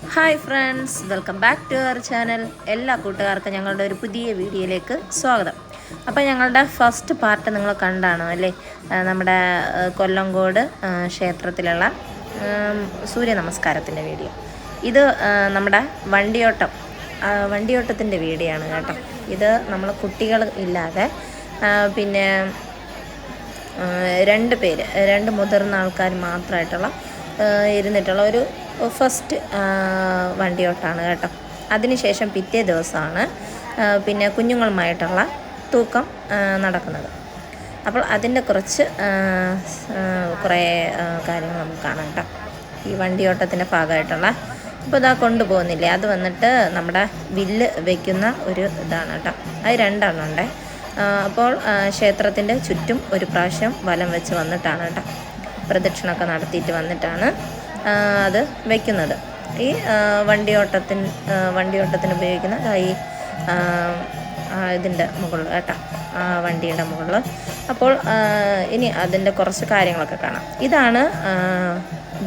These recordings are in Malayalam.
Hi friends, welcome back to our channel. എല്ലാ കൂട്ടുകാർക്കും ഞങ്ങളുടെ ഒരു പുതിയ വീഡിയോയിലേക്ക് സ്വാഗതം. അപ്പോൾ ഞങ്ങളുടെ ഫസ്റ്റ് പാർട്ട് നിങ്ങൾ കണ്ടാണോ അല്ലേ? നമ്മുടെ കൊല്ലങ്കോട് ക്ഷേത്രത്തിലുള്ള സൂര്യ നമസ്കാരത്തിൻ്റെ വീഡിയോ. ഇത് നമ്മുടെ വണ്ടിയോട്ടത്തിൻ്റെ വീഡിയോ ആണ് കേട്ടോ. ഇത് നമ്മൾ കുട്ടികൾ ഇല്ലാതെ പിന്നെ രണ്ട് മുതിർന്ന ആൾക്കാർ മാത്രമായിട്ടുള്ള ഇരുന്നിട്ടുള്ള ഒരു ഫസ്റ്റ് വണ്ടിയോട്ടാണ് കേട്ടോ. അതിനുശേഷം പിറ്റേ ദിവസമാണ് പിന്നെ കുഞ്ഞുങ്ങളുമായിട്ടുള്ള തൂക്കം നടക്കുന്നത്. അപ്പോൾ അതിൻ്റെ കുറച്ച് കുറേ കാര്യങ്ങൾ നമുക്ക് കാണാം കേട്ടോ. ഈ വണ്ടിയോട്ടത്തിൻ്റെ ഭാഗമായിട്ടുള്ള ഇപ്പോൾ ഇതാ കൊണ്ടുപോകുന്നില്ലേ, അത് വന്നിട്ട് നമ്മുടെ വില്ല് വയ്ക്കുന്ന ഒരു ഇതാണ് കേട്ടോ. അത് രണ്ടെണ്ണം ഉണ്ട്. അപ്പോൾ ക്ഷേത്രത്തിൻ്റെ ചുറ്റും ഒരു പ്രാവശ്യം വലം വെച്ച് വന്നിട്ടാണ് കേട്ടോ, പ്രദക്ഷിണമൊക്കെ നടത്തിയിട്ട് വന്നിട്ടാണ് അത് വയ്ക്കുന്നത്. ഈ വണ്ടിയോട്ടത്തിന് ഉപയോഗിക്കുന്ന ഈ ഇതിൻ്റെ മുകളിൽ കേട്ടോ, വണ്ടിയുടെ മുകളിൽ. അപ്പോൾ ഇനി അതിൻ്റെ കുറച്ച് കാര്യങ്ങളൊക്കെ കാണാം. ഇതാണ്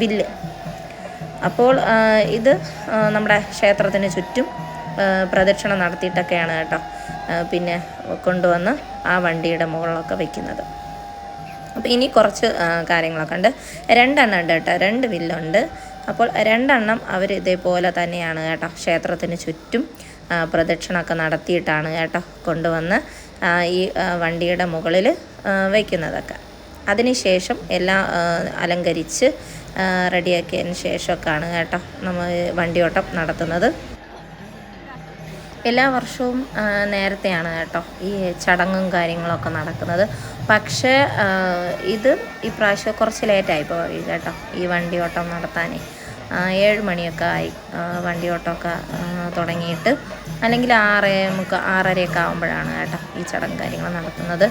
വില്ല്. അപ്പോൾ ഇത് നമ്മുടെ ക്ഷേത്രത്തിന് ചുറ്റും പ്രദക്ഷിണം നടത്തിയിട്ടൊക്കെയാണ് കേട്ടോ പിന്നെ കൊണ്ടുവന്ന് ആ വണ്ടിയുടെ മുകളിലൊക്കെ വയ്ക്കുന്നത്. അപ്പോൾ ഇനി കുറച്ച് കാര്യങ്ങളൊക്കെ ഉണ്ട്. രണ്ടെണ്ണം ഉണ്ട് കേട്ടോ, 2 വില്ലുണ്ട്. അപ്പോൾ രണ്ടെണ്ണം അവർ ഇതേപോലെ തന്നെയാണ് കേട്ടോ, ക്ഷേത്രത്തിന് ചുറ്റും പ്രദക്ഷിണമൊക്കെ നടത്തിയിട്ടാണ് കേട്ടോ കൊണ്ടുവന്ന് ഈ വണ്ടിയുടെ മുകളിൽ വയ്ക്കുന്നതൊക്കെ. അതിനുശേഷം എല്ലാം അലങ്കരിച്ച് റെഡിയാക്കിയതിന് ശേഷമൊക്കെയാണ് കേട്ടോ നമ്മൾ വണ്ടിയോട്ടം നടത്തുന്നത്. എല്ലാ വർഷവും നേരത്തെയാണ് കേട്ടോ ഈ ചടങ്ങും കാര്യങ്ങളൊക്കെ നടക്കുന്നത്. പക്ഷേ ഇത് ഈ പ്രാവശ്യം കുറച്ച് ലേറ്റായി പോയി കേട്ടോ ഈ വണ്ടിയോട്ടം നടത്താൻ. 7 മണിയൊക്കെ ആയി വണ്ടിയോട്ടമൊക്കെ തുടങ്ങിയിട്ട്. അല്ലെങ്കിൽ 6:30 ആകുമ്പോഴാണ് കേട്ടോ ഈ ചടങ്ങ് കാര്യങ്ങൾ നടത്തുന്നത്.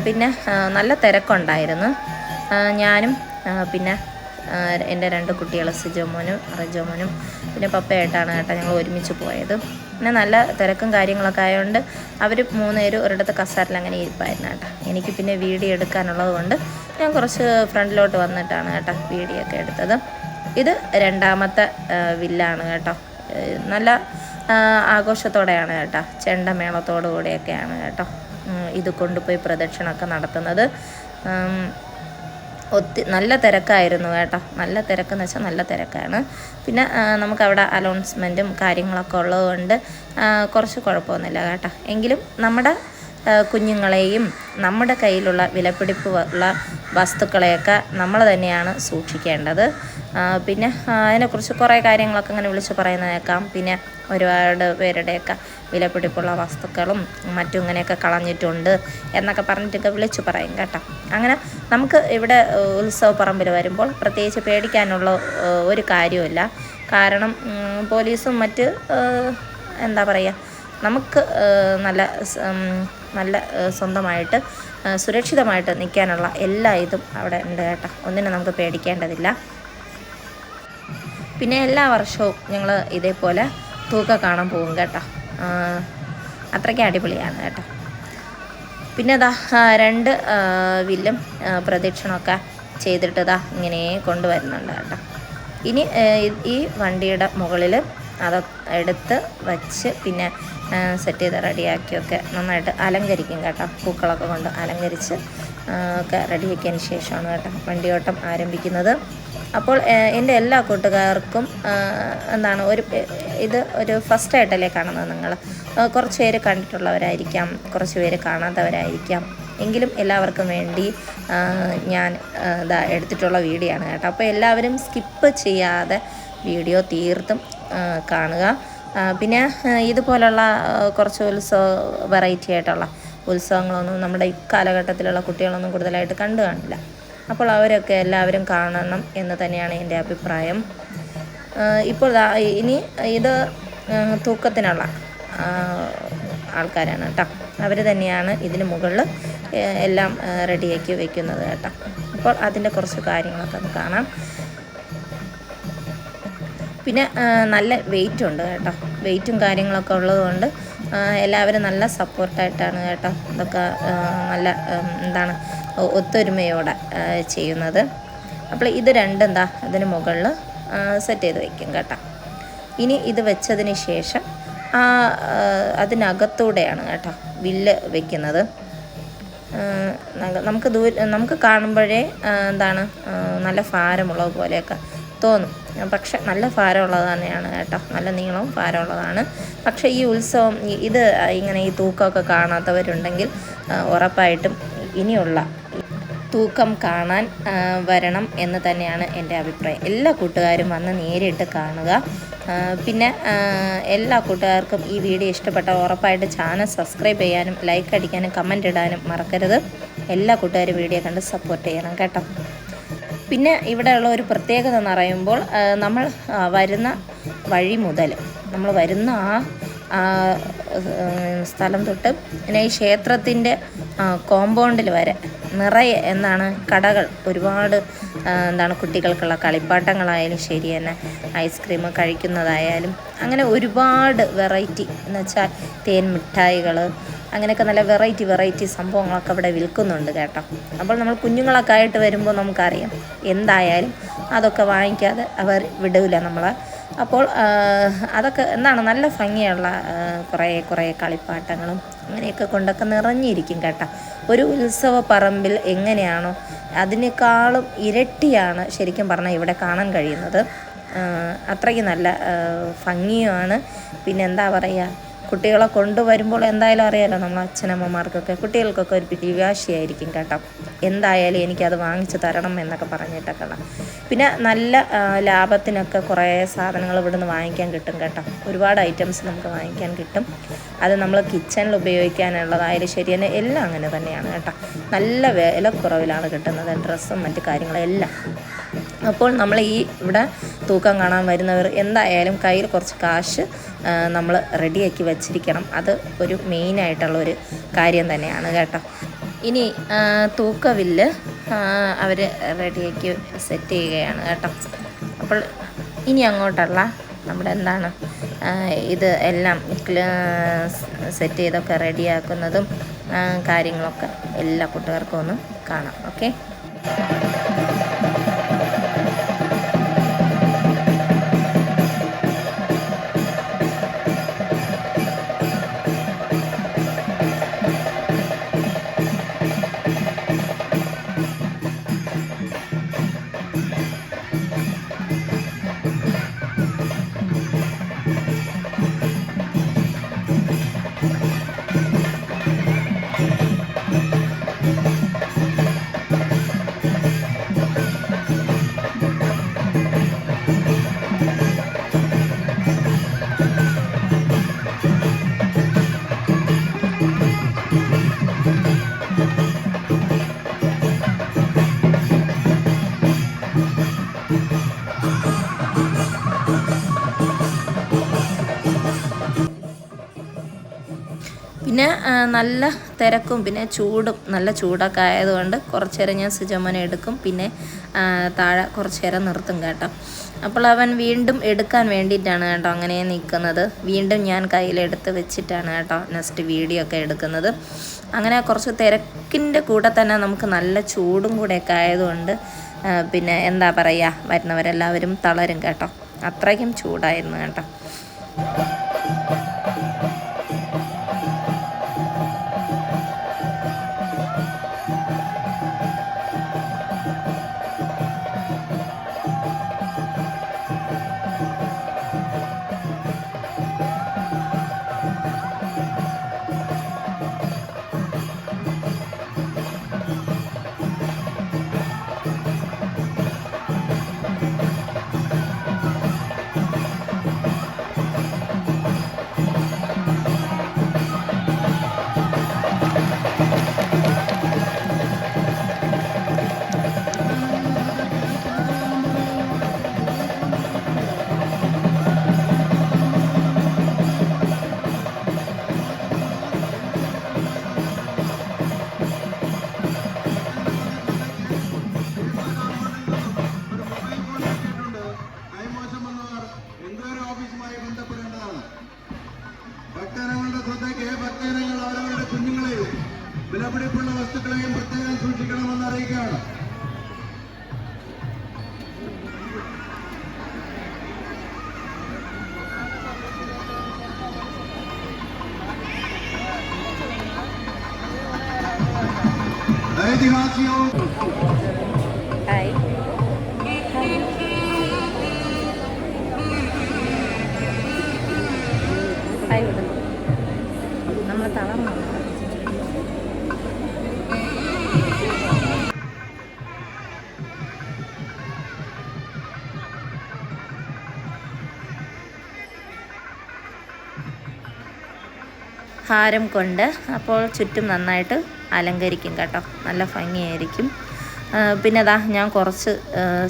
പിന്നെ നല്ല തിരക്കുണ്ടായിരുന്നു. ഞാനും പിന്നെ എൻ്റെ 2 കുട്ടികൾ സിജോമോനും റജോമോനും പിന്നെ പപ്പയായിട്ടാണ് കേട്ടോ ഞങ്ങൾ ഒരുമിച്ച് പോയത്. പിന്നെ നല്ല തിരക്കും കാര്യങ്ങളൊക്കെ ആയതുകൊണ്ട് അവർ 3 പേരും ഒരിടത്ത് കസാരയിൽ അങ്ങനെ ഇരിപ്പായിരുന്നു കേട്ടോ. എനിക്ക് പിന്നെ വീഡിയോ എടുക്കാനുള്ളത് കൊണ്ട് ഞാൻ കുറച്ച് ഫ്രണ്ടിലോട്ട് വന്നിട്ടാണ് കേട്ടോ വീഡിയോ ഒക്കെ എടുത്തത്. ഇത് രണ്ടാമത്തെ വില്ലാണ് കേട്ടോ. നല്ല ആഘോഷത്തോടെയാണ് കേട്ടോ, ചെണ്ടമേളത്തോടു കൂടിയൊക്കെയാണ് കേട്ടോ ഇത് കൊണ്ടുപോയി പ്രദക്ഷിണമൊക്കെ നടത്തുന്നത്. നല്ല തിരക്കായിരുന്നു കേട്ടോ. നല്ല തിരക്കെന്ന് വെച്ചാൽ നല്ല തിരക്കാണ്. പിന്നെ നമുക്കവിടെ അനൗൺസ്മെൻറ്റും കാര്യങ്ങളൊക്കെ ഉള്ളതുകൊണ്ട് കുറച്ച് കുഴപ്പമൊന്നുമില്ല കേട്ടോ. എങ്കിലും നമ്മുടെ കുഞ്ഞുങ്ങളെയും നമ്മുടെ കയ്യിലുള്ള വിലപിടിപ്പുള്ള വസ്തുക്കളെയൊക്കെ നമ്മൾ തന്നെയാണ് സൂക്ഷിക്കേണ്ടത്. പിന്നെ അതിനെക്കുറിച്ച് കുറേ കാര്യങ്ങളൊക്കെ അങ്ങനെ വിളിച്ച് പറയുന്നതേക്കാം. പിന്നെ ഒരുപാട് പേരുടെയൊക്കെ വിലപിടിപ്പുള്ള വസ്തുക്കളും മറ്റും ഇങ്ങനെയൊക്കെ കളഞ്ഞിട്ടുണ്ട് എന്നൊക്കെ പറഞ്ഞിട്ടൊക്കെ വിളിച്ച് പറയും കേട്ടോ. അങ്ങനെ നമുക്ക് ഇവിടെ ഉത്സവ പറമ്പിൽ വരുമ്പോൾ പ്രത്യേകിച്ച് പേടിക്കാനുള്ള ഒരു കാര്യമില്ല. കാരണം പോലീസും മറ്റ് എന്താ പറയുക, നമുക്ക് നല്ല സ്വന്തമായിട്ട് സുരക്ഷിതമായിട്ട് നിൽക്കാനുള്ള എല്ലാ ഇതും അവിടെ ഉണ്ട് കേട്ടോ. ഒന്നിനും നമുക്ക് പേടിക്കേണ്ടതില്ല. പിന്നെ എല്ലാ വർഷവും ഞങ്ങൾ ഇതേപോലെ തൂക്കം കാണാൻ പോകും കേട്ടോ. അത്രയ്ക്ക് അടിപൊളിയാണ് കേട്ടോ. പിന്നെ അതാ 2 വില്ലും പ്രദക്ഷിണമൊക്കെ ചെയ്തിട്ട് ഇങ്ങനെ കൊണ്ടുവരുന്നുണ്ട് കേട്ടോ. ഇനി ഈ വണ്ടിയുടെ മുകളിൽ അത് എടുത്ത് വച്ച് പിന്നെ സെറ്റ് ചെയ്ത് റെഡിയാക്കിയൊക്കെ നന്നായിട്ട് അലങ്കരിക്കും കേട്ടോ. പൂക്കളൊക്കെ കൊണ്ട് അലങ്കരിച്ച് ഒക്കെ റെഡിയാക്കിയതിന് ശേഷമാണ് കേട്ടോ വണ്ടിയോട്ടം ആരംഭിക്കുന്നത്. അപ്പോൾ എൻ്റെ എല്ലാ കൂട്ടുകാർക്കും എന്താണ് ഇത് ഒരു ഫസ്റ്റായിട്ടല്ലേ കാണുന്നത്. നിങ്ങൾ കുറച്ച് പേര് കണ്ടിട്ടുള്ളവരായിരിക്കാം, കുറച്ച് പേര് കാണാത്തവരായിരിക്കാം. എങ്കിലും എല്ലാവർക്കും വേണ്ടി ഞാൻ എടുത്തിട്ടുള്ള വീഡിയോ ആണ് കേട്ടോ. അപ്പോൾ എല്ലാവരും സ്കിപ്പ് ചെയ്യാതെ വീഡിയോ തീർത്തും കാണുക. പിന്നെ ഇതുപോലുള്ള കുറച്ച് വെറൈറ്റി ആയിട്ടുള്ള ഉത്സവങ്ങളൊന്നും നമ്മുടെ ഈ കാലഘട്ടത്തിലുള്ള കുട്ടികളൊന്നും കൂടുതലായിട്ട് കണ്ടു കാണില്ല. അപ്പോൾ അവരൊക്കെ എല്ലാവരും കാണണം എന്ന് തന്നെയാണ് എൻ്റെ അഭിപ്രായം. ഇപ്പോൾ ഇനി ഇത് തൂക്കത്തിനുള്ള ആൾക്കാരാണ് കേട്ടോ. അവർ തന്നെയാണ് ഇതിന് മുകളിൽ എല്ലാം റെഡിയാക്കി വയ്ക്കുന്നത് കേട്ടോ. അപ്പോൾ അതിൻ്റെ കുറച്ച് കാര്യങ്ങളൊക്കെ ഒന്ന് കാണാം. പിന്നെ നല്ല വെയിറ്റ് ഉണ്ട് കേട്ടോ. വെയിറ്റും കാര്യങ്ങളൊക്കെ ഉള്ളതുകൊണ്ട് എല്ലാവരും നല്ല സപ്പോർട്ടായിട്ടാണ് കേട്ടോ ഇതൊക്കെ നല്ല ഒത്തൊരുമയോടെ ചെയ്യുന്നത്. അപ്പോൾ ഇത് രണ്ടും ഇതിന് മുകളിൽ സെറ്റ് ചെയ്ത് വയ്ക്കും കേട്ടോ. ഇനി ഇത് വെച്ചതിന് ശേഷം അതിനകത്തൂടെയാണ് കേട്ടോ വില്ല് വെക്കുന്നത്. നമുക്ക് കാണുമ്പോഴേ എന്താണ് നല്ല ഭാരമുള്ളത് പോലെയൊക്കെ തോന്നും, പക്ഷെ നല്ല ഭാരമുള്ളത് തന്നെയാണ് കേട്ടോ, നല്ല നീളവും ഭാരമുള്ളതാണ്. പക്ഷേ ഈ ഉത്സവം ഇത് ഇങ്ങനെ ഈ തൂക്കമൊക്കെ കാണാത്തവരുണ്ടെങ്കിൽ ഉറപ്പായിട്ടും ഇനിയുള്ള തൂക്കം കാണാൻ വരണം എന്ന് തന്നെയാണ് എൻ്റെ അഭിപ്രായം. എല്ലാ കൂട്ടുകാരും വന്ന് നേരിട്ട് കാണുക. പിന്നെ എല്ലാ കൂട്ടുകാർക്കും ഈ വീഡിയോ ഇഷ്ടപ്പെട്ട ഉറപ്പായിട്ട് ചാനൽ സബ്സ്ക്രൈബ് ചെയ്യാനും ലൈക്ക് അടിക്കാനും കമൻ്റ് ഇടാനും മറക്കരുത്. എല്ലാ കൂട്ടുകാരും വീഡിയോ കണ്ട് സപ്പോർട്ട് ചെയ്യണം കേട്ടോ. പിന്നെ ഇവിടെയുള്ള ഒരു പ്രത്യേകത എന്ന് പറയുമ്പോൾ നമ്മൾ വരുന്ന വഴി മുതൽ നമ്മൾ വരുന്ന ആ സ്ഥലം തൊട്ട് പിന്നെ ഈ ക്ഷേത്രത്തിൻ്റെ കോമ്പൗണ്ടിൽ വരെ നിറയെ കടകൾ ഒരുപാട് കുട്ടികൾക്കുള്ള കളിപ്പാട്ടങ്ങളായാലും ശരി തന്നെ, ഐസ്ക്രീം കഴിക്കുന്നതായാലും അങ്ങനെ ഒരുപാട് വെറൈറ്റി എന്ന് വെച്ചാൽ തേൻ മിഠായികൾ അങ്ങനെയൊക്കെ നല്ല വെറൈറ്റി സംഭവങ്ങളൊക്കെ അവിടെ വിൽക്കുന്നുണ്ട് കേട്ടോ. അപ്പോൾ നമ്മൾ കുഞ്ഞുങ്ങളൊക്കെ ആയിട്ട് വരുമ്പോൾ നമുക്കറിയാം എന്തായാലും അതൊക്കെ വാങ്ങിക്കാതെ അവർ വിടില്ല നമ്മളെ. അപ്പോൾ അതൊക്കെ നല്ല ഭംഗിയുള്ള കുറേ കളിപ്പാട്ടങ്ങളും അങ്ങനെയൊക്കെ കൊണ്ടൊക്കെ നിറഞ്ഞിരിക്കും കേട്ടോ. ഒരു ഉത്സവ പറമ്പിൽ എങ്ങനെയാണോ അതിനേക്കാളും ഇരട്ടിയാണ് ശരിക്കും പറഞ്ഞാൽ ഇവിടെ കാണാൻ കഴിയുന്നത്. അത്രയ്ക്ക് നല്ല ഭംഗിയുമാണ്. പിന്നെ എന്താ പറയുക, കുട്ടികളെ കൊണ്ടുവരുമ്പോൾ എന്തായാലും അറിയാമല്ലോ, നമ്മൾ അച്ഛനമ്മമാർക്കൊക്കെ കുട്ടികൾക്കൊക്കെ ഒരു പിടിവാശിയായിരിക്കും കേട്ടോ, എന്തായാലും എനിക്കത് വാങ്ങിച്ച് തരണം എന്നൊക്കെ പറഞ്ഞിട്ടൊക്കെ. പിന്നെ നല്ല ലാഭത്തിനൊക്കെ കുറേ സാധനങ്ങൾ ഇവിടുന്ന് വാങ്ങിക്കാൻ കിട്ടും കേട്ടോ. ഒരുപാട് ഐറ്റംസ് നമുക്ക് വാങ്ങിക്കാൻ കിട്ടും. അത് നമ്മൾ കിച്ചണിൽ ഉപയോഗിക്കാനുള്ളതായാലും ശരി തന്നെ എല്ലാം അങ്ങനെ തന്നെയാണ് കേട്ടോ. നല്ല വിലക്കുറവിലാണ് കിട്ടുന്നത്, ഡ്രസ്സും മറ്റു കാര്യങ്ങളും എല്ലാം. അപ്പോൾ നമ്മൾ ഇവിടെ തൂക്കം കാണാൻ വരുന്നവർ എന്തായാലും കയ്യിൽ കുറച്ച് കാശ് നമ്മൾ റെഡിയാക്കി വച്ചിരിക്കണം. അത് ഒരു മെയിനായിട്ടുള്ളൊരു കാര്യം തന്നെയാണ് കേട്ടോ. ഇനി തൂക്കവില്ല് അവർ റെഡിയാക്കി സെറ്റ് ചെയ്യുകയാണ് കേട്ടോ. അപ്പോൾ ഇനി അങ്ങോട്ടുള്ള നമ്മുടെ ഇത് എല്ലാം സെറ്റ് ചെയ്തൊക്കെ റെഡിയാക്കുന്നതും കാര്യങ്ങളൊക്കെ എല്ലാ കൂട്ടുകാർക്കും ഒന്ന് കാണാം. ഓക്കെ. പിന്നെ നല്ല തിരക്കും പിന്നെ നല്ല ചൂടൊക്കെ ആയതുകൊണ്ട് കുറച്ച് നേരം ഞാൻ സുജമോനെ എടുക്കും, പിന്നെ താഴെ കുറച്ച് നേരം നിർത്തും കേട്ടോ. അപ്പോൾ അവൻ വീണ്ടും എടുക്കാൻ വേണ്ടിയിട്ടാണ് കേട്ടോ അങ്ങനെ നിൽക്കുന്നത്. വീണ്ടും ഞാൻ കയ്യിലെടുത്ത് വെച്ചിട്ടാണ് കേട്ടോ നെക്സ്റ്റ് വീഡിയോ ഒക്കെ എടുക്കുന്നത്. അങ്ങനെ കുറച്ച് തിരക്കിൻ്റെ കൂടെ തന്നെ നമുക്ക് നല്ല ചൂടും കൂടെയൊക്കെ ആയതുകൊണ്ട് പിന്നെ എന്താ പറയുക, വരുന്നവരെല്ലാവരും തളരും കേട്ടോ. അത്രയ്ക്കും ചൂടായിരുന്നു കേട്ടോ. വിലപിടിപ്പുള്ള വസ്തുക്കളെയും പ്രത്യേകം സൂക്ഷിക്കണമെന്ന് അറിയിക്കുകയാണ്. പ്രതിഹാസ്യവും ഹായ് ഹായ് വിടും നമ്മൾ തളർന്നു. ഹാരം കൊണ്ട് അപ്പോൾ ചുറ്റും നന്നായിട്ട് അലങ്കരിക്കും കേട്ടോ, നല്ല ഭംഗിയായിരിക്കും. പിന്നെ അതാ ഞാൻ കുറച്ച്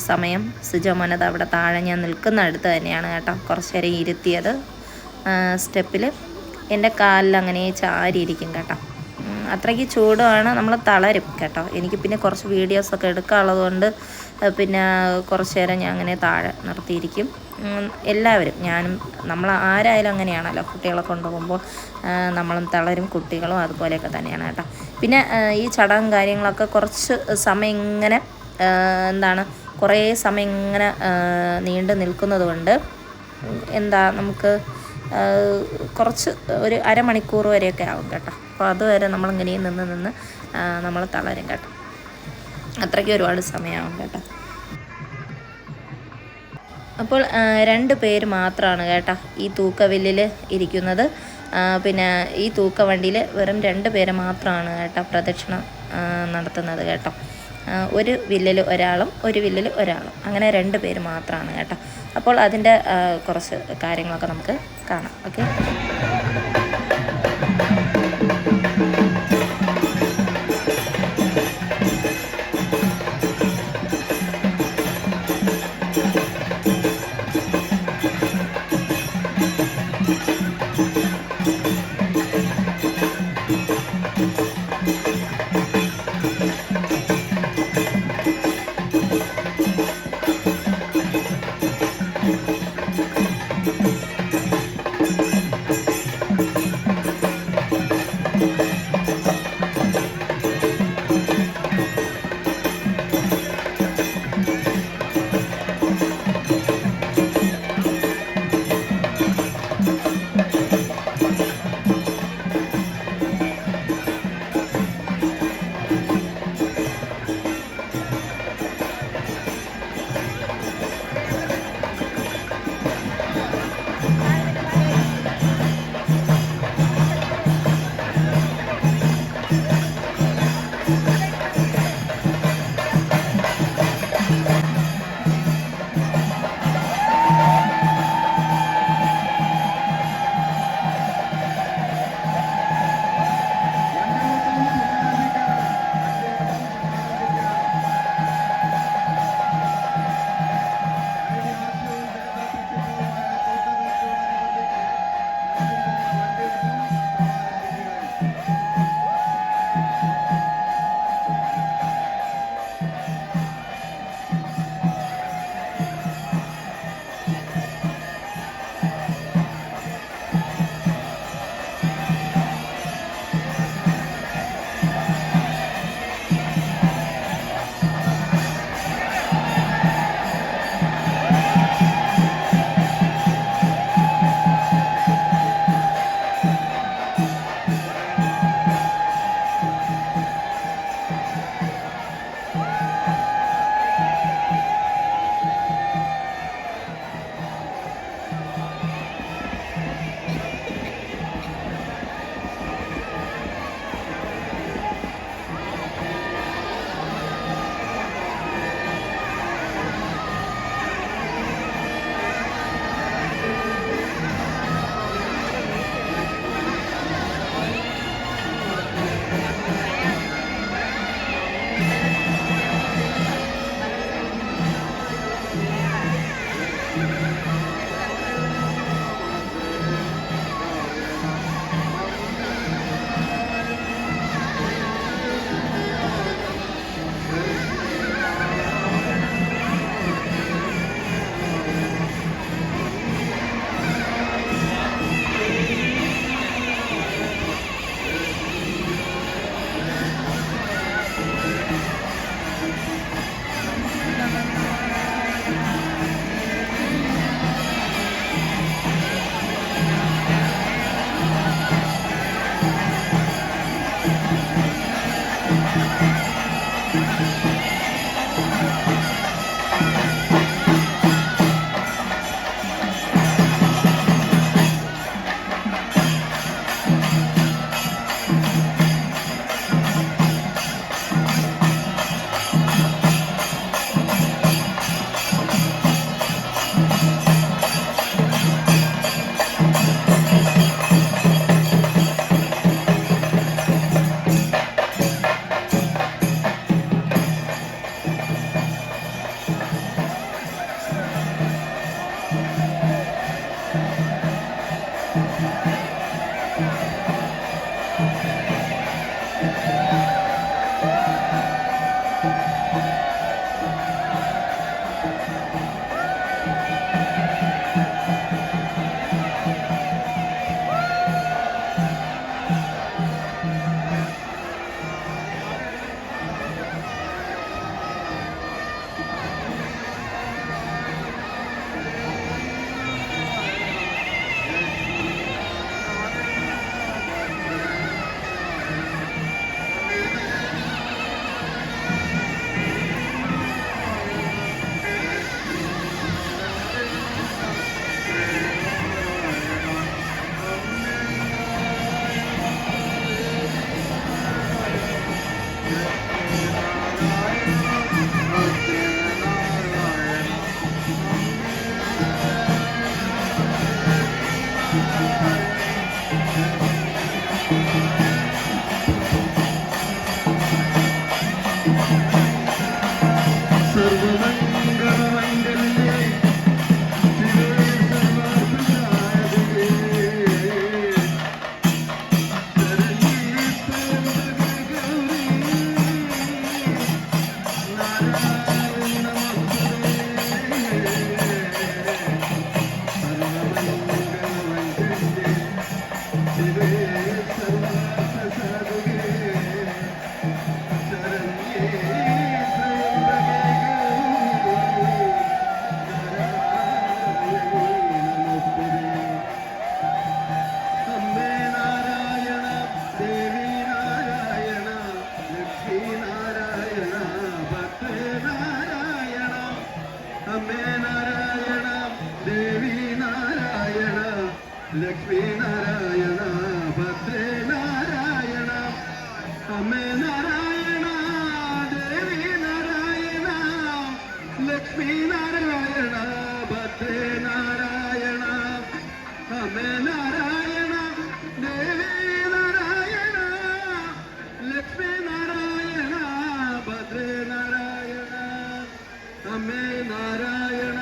സമയം സുജമോനത് അവിടെ താഴെ ഞാൻ നിൽക്കുന്ന അടുത്ത് തന്നെയാണ് കേട്ടോ കുറച്ച് നേരം ഇരുത്തിയത്. സ്റ്റെപ്പിൽ എൻ്റെ കാലിൽ അങ്ങനെ ചാരിയിരിക്കും കേട്ടോ. അത്രയ്ക്ക് ചൂടാണ്, നമ്മൾ തളരും കേട്ടോ. എനിക്ക് പിന്നെ കുറച്ച് വീഡിയോസൊക്കെ എടുക്കാനുള്ളത് കൊണ്ട് പിന്നെ കുറച്ച് നേരം ഞാൻ അങ്ങനെ താഴെ നിർത്തിയിരിക്കും. എല്ലാവരും, ഞാനും, നമ്മൾ ആരായാലും അങ്ങനെയാണല്ലോ, കുട്ടികളെ കൊണ്ടുപോകുമ്പോൾ നമ്മളും തളരും, കുട്ടികളും അതുപോലെയൊക്കെ തന്നെയാണ് കേട്ടോ. പിന്നെ ഈ ചടങ്ങും കാര്യങ്ങളൊക്കെ കുറച്ച് സമയം ഇങ്ങനെ എന്താണ് കുറേ സമയം ഇങ്ങനെ നീണ്ടു നിൽക്കുന്നത് കൊണ്ട് എന്താ നമുക്ക് കുറച്ച് ഒരു അരമണിക്കൂർ വരെയൊക്കെ ആവും കേട്ടോ. അപ്പോൾ അതുവരെ നമ്മളിങ്ങനെ നിന്ന് നമ്മൾ തളരും കേട്ടോ. അത്രയ്ക്ക് ഒരുപാട് സമയമാവും കേട്ടോ. അപ്പോൾ 2 പേര് മാത്രമാണ് കേട്ടോ ഈ തൂക്കവില്ലിൽ ഇരിക്കുന്നത്. പിന്നെ ഈ തൂക്കവണ്ടിയിൽ വെറും 2 പേര് മാത്രമാണ് കേട്ടോ പ്രദക്ഷിണം നടത്തുന്നത് കേട്ടോ. ഒരു വില്ലിൽ ഒരാളും ഒരു വില്ലിൽ ഒരാളും, അങ്ങനെ 2 പേര് മാത്രമാണ് കേട്ടോ. അപ്പോൾ അതിൻ്റെ കുറച്ച് കാര്യങ്ങളൊക്കെ നമുക്ക് കാണാം. ഓക്കെ, ലക്ഷ്മി നാരായണ ഭദ്രേ നാരായണ അമ്മേ നാരായണ ദേവി നാരായണ ലക്ഷ്മി നാരായണ ഭദ്രേ നാരായണ അമ്മേ നാരായണ ദേവി നാരായണ ലക്ഷ്മി നാരായണ ഭദ്രേ നാരായണ അമ്മേ നാരായണ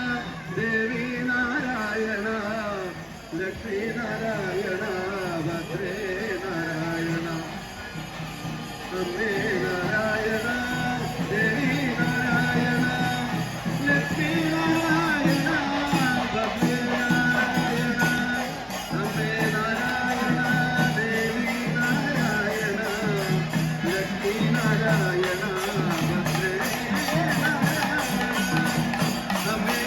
ദേവി നാരായണ ലക്ഷ്മി നാരായണ ഭദ്രേ നാരായണ അമ്മേ നാരായണ ദേവി നാരായണ ലക്ഷ്മി നാരായണ ഭദ്രേ നാരായണ അമ്മേ നാരായണ ദേവി നാരായണ ലക്ഷ്മി നാരായണ ഭദ്രേ അമ്മേ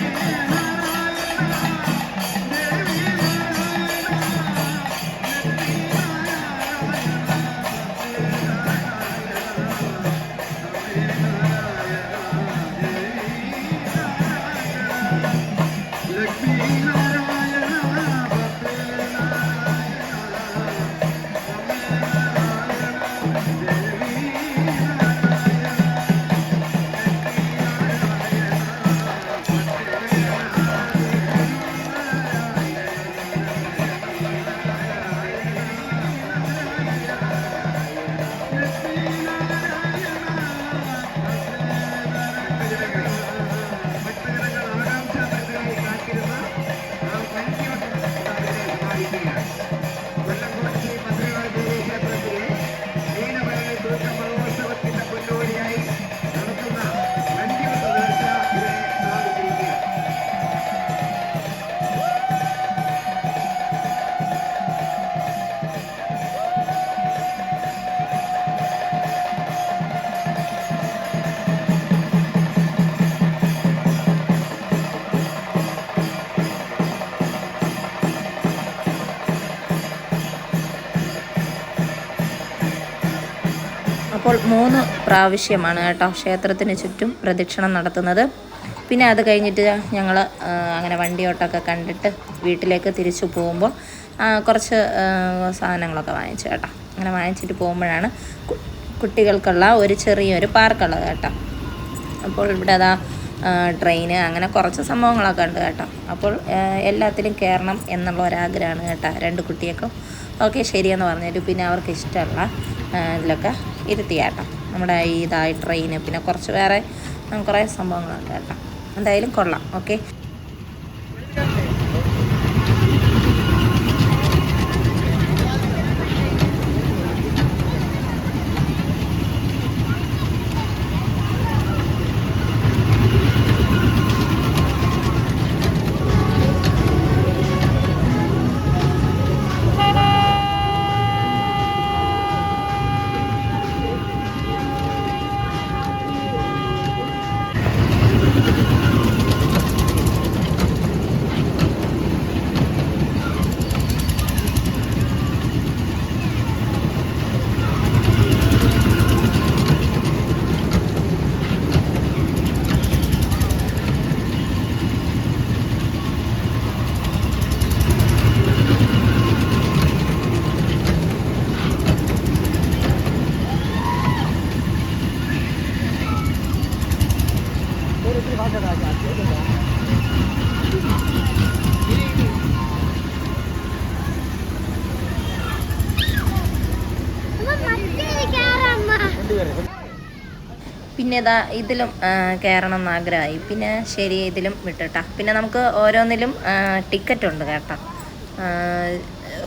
അപ്പോൾ 3 പ്രാവശ്യമാണ് കേട്ടോ ക്ഷേത്രത്തിന് ചുറ്റും പ്രദക്ഷിണം നടത്തുന്നത്. പിന്നെ അത് കഴിഞ്ഞിട്ട് ഞങ്ങൾ അങ്ങനെ വണ്ടിയോട്ടൊക്കെ കണ്ടിട്ട് വീട്ടിലേക്ക് തിരിച്ചു പോകുമ്പോൾ കുറച്ച് സാധനങ്ങളൊക്കെ വാങ്ങിച്ചു കേട്ടോ. അങ്ങനെ വാങ്ങിച്ചിട്ട് പോകുമ്പോഴാണ് കുട്ടികൾക്കുള്ള ഒരു ചെറിയൊരു പാർക്കുള്ളത് കേട്ടോ. അപ്പോൾ ഇവിടെ അതാ ട്രെയിന് അങ്ങനെ കുറച്ച് സംഭവങ്ങളൊക്കെ ഉണ്ട് കേട്ടോ. അപ്പോൾ എല്ലാത്തിലും കയറണം എന്നുള്ള ഒരാഗ്രഹമാണ് കേട്ടോ 2 കുട്ടികൾക്കും. ഓക്കെ ശരിയെന്ന് പറഞ്ഞിട്ട് പിന്നെ അവർക്ക് ഇഷ്ടമുള്ള ഇതിലൊക്കെ ഇരുത്തി കേട്ടോ. നമ്മുടെ ഇതായി ട്രെയിന് പിന്നെ കുറച്ച് വേറെ കുറേ സംഭവങ്ങളുണ്ട് കേട്ടോ. എന്തായാലും കൊള്ളാം. ഓക്കെ പിന്നെ ഇതാ ഇതിലും കയറണം എന്ന് ആഗ്രഹമായി. പിന്നെ ശരി ഇതിലും വിട്ടിട്ടാ. പിന്നെ നമുക്ക് ഓരോന്നിലും ടിക്കറ്റ് ഉണ്ട് കേട്ടോ.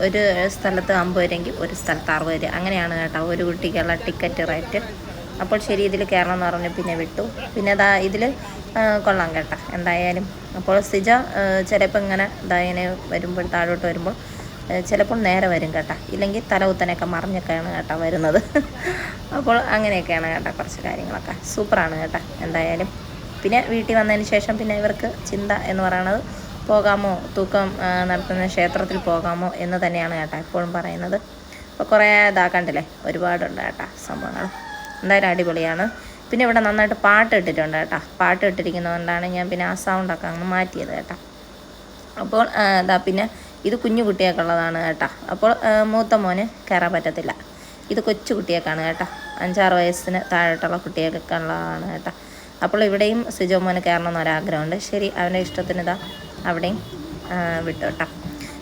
ഒരു സ്ഥലത്ത് 50 രൂപയെങ്കിൽ ഒരു സ്ഥലത്ത് 60 രൂപ അങ്ങനെയാണ് കേട്ടോ ഒരു കുട്ടിക്കുള്ള ടിക്കറ്റ് റേറ്റ്. അപ്പോൾ ശരി ഇതിൽ കയറണം എന്ന് പറഞ്ഞു പിന്നെ വിട്ടു. പിന്നെ ഇതാ ഇതിൽ കൊള്ളാം കേട്ടോ എന്തായാലും. അപ്പോൾ സിജ ചിലപ്പോൾ ഇങ്ങനെ ഇങ്ങനെ വരുമ്പോൾ താഴോട്ട് വരുമ്പോൾ ചിലപ്പോൾ നേരെ വരും കേട്ടോ. ഇല്ലെങ്കിൽ തലകുത്തനൊക്കെ മറിഞ്ഞൊക്കെയാണ് കേട്ടോ വരുന്നത്. അപ്പോൾ അങ്ങനെയൊക്കെയാണ് കേട്ടോ കുറച്ച് കാര്യങ്ങളൊക്കെ. സൂപ്പറാണ് കേട്ടോ എന്തായാലും. പിന്നെ വീട്ടിൽ വന്നതിന് ശേഷം പിന്നെ ഇവർക്ക് ചിന്ത എന്ന് പറയുന്നത് പോകാമോ, തൂക്കം നടത്തുന്ന ക്ഷേത്രത്തിൽ പോകാമോ എന്ന് തന്നെയാണ് കേട്ടോ എപ്പോഴും പറയുന്നത്. അപ്പോൾ കുറേ ഇതാക്കണ്ടില്ലേ, ഒരുപാടുണ്ട് കേട്ടോ സംഭവങ്ങൾ. എന്തായാലും അടിപൊളിയാണ്. പിന്നെ ഇവിടെ നന്നായിട്ട് പാട്ട് ഇട്ടിട്ടുണ്ട് കേട്ടോ. പാട്ട് ഇട്ടിരിക്കുന്നതുകൊണ്ടാണ് ഞാൻ പിന്നെ ആ സൗണ്ടൊക്കെ അങ്ങ് മാറ്റിയത് കേട്ടോ. അപ്പോൾ പിന്നെ ഇത് കുഞ്ഞു കുട്ടിയൊക്കെയുള്ളതാണ് കേട്ടോ. അപ്പോൾ മൂത്ത മോന് കയറാൻ പറ്റത്തില്ല. ഇത് കൊച്ചു കുട്ടിയൊക്കെയാണ് കേട്ടോ, 5-6 വയസ്സിന് താഴോട്ടുള്ള കുട്ടിയൊക്കെ ഉള്ളതാണ് കേട്ടോ. അപ്പോൾ ഇവിടെയും സിജോ മോന് കയറണമെന്ന് ഒരാഗ്രഹമുണ്ട്. ശരി, അവൻ്റെ ഇഷ്ടത്തിന് ഇതാ അവിടെയും വിട്ടു കേട്ടോ.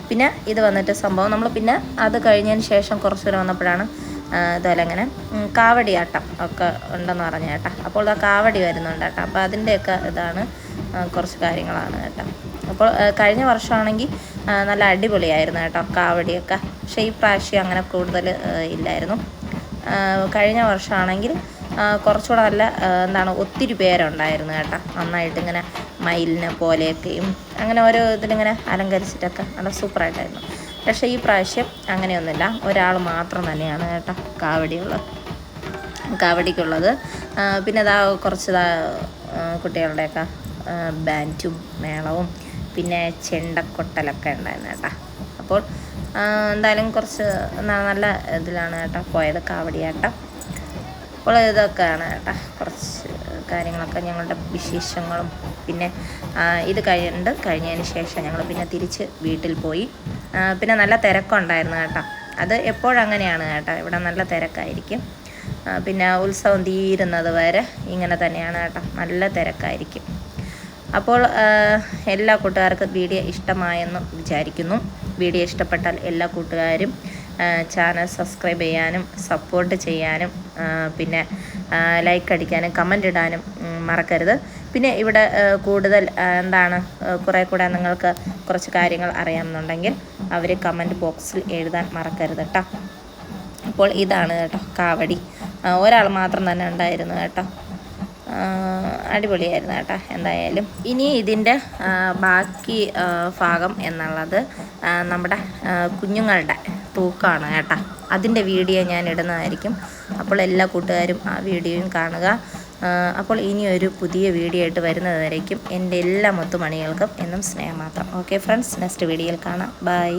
പിന്നെ ഇത് വന്നിട്ട് സംഭവം നമ്മൾ പിന്നെ അത് കഴിഞ്ഞതിന് ശേഷം കുറച്ച് ദൂരം വന്നപ്പോഴാണ് ഇതുപോലെ ഇങ്ങനെ കാവടിയാട്ടം ഒക്കെ ഉണ്ടെന്ന് പറഞ്ഞു കേട്ടോ. അപ്പോൾ ആ കാവടി വരുന്നുണ്ട് കേട്ടോ. അപ്പോൾ അതിൻ്റെയൊക്കെ ഇതാണ് കുറച്ച് കാര്യങ്ങളാണ് കേട്ടോ. അപ്പോൾ കഴിഞ്ഞ വർഷമാണെങ്കിൽ നല്ല അടിപൊളിയായിരുന്നു കേട്ടോ കാവടിയൊക്കെ. പക്ഷേ ഈ പ്രാവശ്യം അങ്ങനെ കൂടുതൽ ഇല്ലായിരുന്നു. കഴിഞ്ഞ വർഷമാണെങ്കിൽ കുറച്ചുകൂടെ നല്ല എന്താണ് ഒത്തിരി പേരുണ്ടായിരുന്നു കേട്ടോ. നന്നായിട്ട് ഇങ്ങനെ മയിലിനെ പോലെയൊക്കെയും അങ്ങനെ ഓരോ ഇതിലിങ്ങനെ അലങ്കരിച്ചിട്ടൊക്കെ നല്ല സൂപ്പറായിട്ടായിരുന്നു. പക്ഷേ ഈ പ്രാവശ്യം അങ്ങനെയൊന്നുമില്ല, ഒരാൾ മാത്രം തന്നെയാണ് കേട്ടോ കാവടിക്കുള്ളത്. പിന്നെ അതാ കുറച്ച് കുട്ടികളുടെയൊക്കെ ബാൻഡും മേളവും പിന്നെ ചെണ്ടക്കൊട്ടലൊക്കെ ഉണ്ടായിരുന്നു കേട്ടോ. അപ്പോൾ എന്തായാലും കുറച്ച് നല്ല ഇതിലാണ് കേട്ടോ പോയത് കാവടിയാട്ടം. അപ്പോൾ ഇതൊക്കെയാണ് കേട്ടോ കുറച്ച് കാര്യങ്ങളൊക്കെ ഞങ്ങളുടെ വിശേഷങ്ങളും. പിന്നെ ഇത് കഴിഞ്ഞതിന് ശേഷം ഞങ്ങൾ പിന്നെ തിരിച്ച് വീട്ടിൽ പോയി. പിന്നെ നല്ല തിരക്കുണ്ടായിരുന്നു കേട്ടോ. അത് എപ്പോഴങ്ങനെയാണ് കേട്ടോ, ഇവിടെ നല്ല തിരക്കായിരിക്കും. പിന്നെ ഉത്സവം തീരുന്നത് വരെ ഇങ്ങനെ തന്നെയാണ് കേട്ടോ, നല്ല തിരക്കായിരിക്കും. അപ്പോൾ എല്ലാ കൂട്ടുകാർക്കും വീഡിയോ ഇഷ്ടമായെന്ന് വിചാരിക്കുന്നു. വീഡിയോ ഇഷ്ടപ്പെട്ടാൽ എല്ലാ കൂട്ടുകാരും ചാനൽ സബ്സ്ക്രൈബ് ചെയ്യാനും സപ്പോർട്ട് ചെയ്യാനും പിന്നെ ലൈക്ക് അടിക്കാനും കമൻ്റ് ഇടാനും മറക്കരുത്. പിന്നെ ഇവിടെ കൂടുതൽ എന്താണ് കുറേ കൂടെ നിങ്ങൾക്ക് കുറച്ച് കാര്യങ്ങൾ അറിയാമെന്നുണ്ടെങ്കിൽ അവർ കമൻറ്റ് ബോക്സിൽ എഴുതാൻ മറക്കരുത് കേട്ടോ. അപ്പോൾ ഇതാണ് കേട്ടോ കാവടി. ഒരാൾ മാത്രം തന്നെ ഉണ്ടായിരുന്നു കേട്ടോ. അടിപൊളിയായിരുന്നു കേട്ടോ. എന്തായാലും ഇനി ഇതിൻ്റെ ബാക്കി ഭാഗം എന്നുള്ളത് നമ്മുടെ കുഞ്ഞുങ്ങളുടെ തൂക്കമാണ് കേട്ടോ. അതിൻ്റെ വീഡിയോ ഞാൻ ഇടുന്നതായിരിക്കും. അപ്പോൾ എല്ലാ കൂട്ടുകാരും ആ വീഡിയോയും കാണുക. അപ്പോൾ ഇനിയൊരു പുതിയ വീഡിയോ ആയിട്ട് വരുന്നതായിരിക്കും. എൻ്റെ എല്ലാ മുത്തുമണികൾക്കും എന്നും സ്നേഹം മാത്രം. ഓക്കെ ഫ്രണ്ട്സ്, നെക്സ്റ്റ് വീഡിയോയിൽ കാണാം. ബൈ.